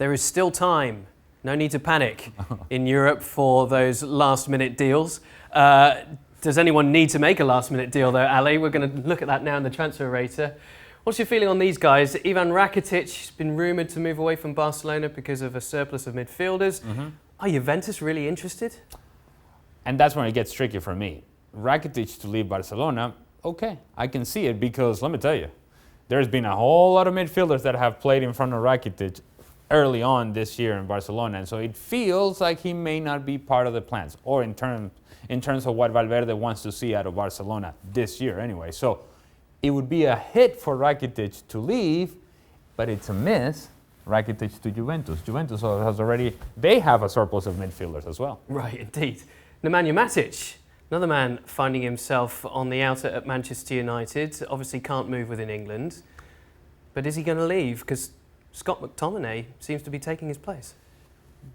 There is still time. No need to panic in Europe for those last-minute deals. Does anyone need to make a last-minute deal, though, Ali? We're going to look at that now in the transfer rater. What's your feeling on these guys? Ivan Rakitic has been rumoured to move away from Barcelona because of a surplus of midfielders. Are Juventus really interested? And that's when it gets tricky for me. Rakitic to leave Barcelona, okay, I can see it because, let me tell you, there's been a whole lot of midfielders that have played in front of Rakitic early on this year in Barcelona, and so it feels like he may not be part of the plans, or in terms of what Valverde wants to see out of Barcelona this year anyway. So it would be a hit for Rakitic to leave, but it's a miss, Rakitic to Juventus. Juventus has already, they have a surplus of midfielders as well. Right, indeed. Nemanja Matic, another man finding himself on the outer at Manchester United, obviously can't move within England, but is he going to leave? Because Scott McTominay seems to be taking his place.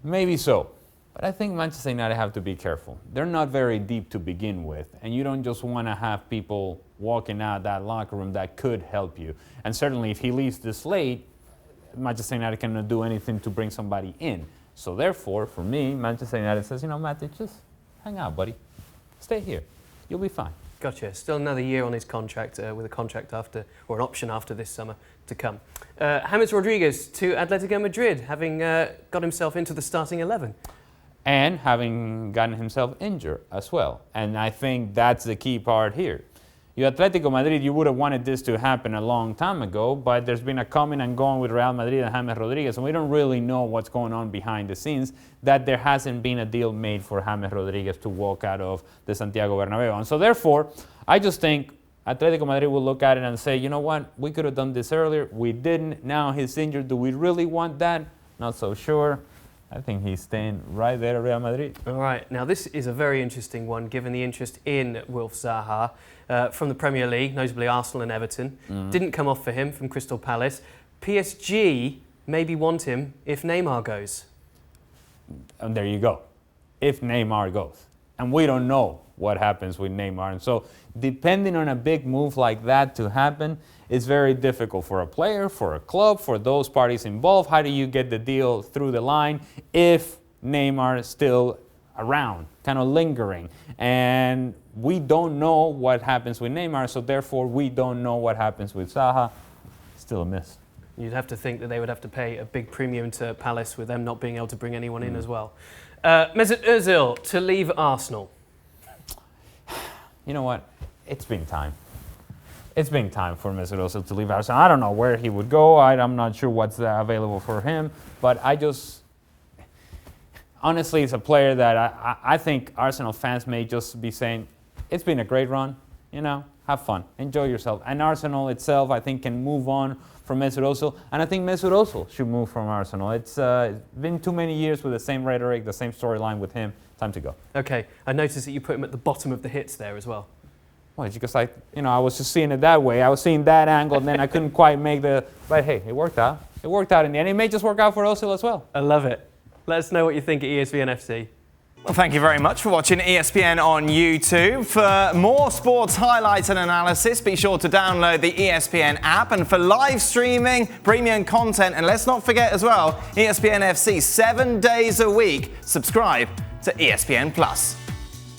Maybe so. But I think Manchester United have to be careful. They're not very deep to begin with, and you don't just want to have people walking out that locker room that could help you. And certainly if he leaves this late, Manchester United cannot do anything to bring somebody in. So therefore, for me, Manchester United says, you know, Matic, just hang out, buddy. Stay here. You'll be fine. Gotcha. Still another year on his contract, with a contract after, or an option after this summer to come. James Rodriguez to Atletico Madrid, having got himself into the starting 11. And having gotten himself injured as well. And I think that's the key part here. You Atletico Madrid, you would have wanted this to happen a long time ago, but there's been a coming and going with Real Madrid and James Rodriguez, and we don't really know what's going on behind the scenes, that there hasn't been a deal made for James Rodriguez to walk out of the Santiago Bernabeu. And so therefore, I just think Atletico Madrid will look at it and say, you know what, we could have done this earlier, we didn't, now he's injured, do we really want that? Not so sure. I think he's staying right there at Real Madrid. All right, now this is a very interesting one, given the interest in Wilfried Zaha from the Premier League, notably Arsenal and Everton. Didn't come off for him from Crystal Palace. PSG maybe want him if Neymar goes. And there you go, if Neymar goes. And we don't know what happens with Neymar. And so depending on a big move like that to happen, it's very difficult for a player, for a club, for those parties involved. How do you get the deal through the line if Neymar is still around, kind of lingering? And we don't know what happens with Neymar, so therefore we don't know what happens with Zaha. Still a miss. You'd have to think that they would have to pay a big premium to Palace with them not being able to bring anyone in as well. Mesut Ozil to leave Arsenal. You know what? It's been time. It's been time for Mesut Ozil to leave Arsenal. I don't know where he would go. I'm not sure what's available for him. But honestly, it's a player that I think Arsenal fans may just be saying, it's been a great run, you know, have fun, enjoy yourself. And Arsenal itself, I think, can move on from Mesut Ozil. And I think Mesut Ozil should move from Arsenal. It's been too many years with the same rhetoric, the same storyline with him. Time to go. Okay, I noticed that you put him at the bottom of the hits there as well. Well, it's because I was just seeing it that way. I was seeing that angle, and then I couldn't quite make but hey, it worked out. It worked out in the end. It may just work out for Ozil as well. I love it. Let us know what you think at ESPN FC. Well, thank you very much for watching ESPN on YouTube. For more sports highlights and analysis, be sure to download the ESPN app. And for live streaming, premium content, and let's not forget as well, ESPN FC 7 days a week. Subscribe to ESPN Plus.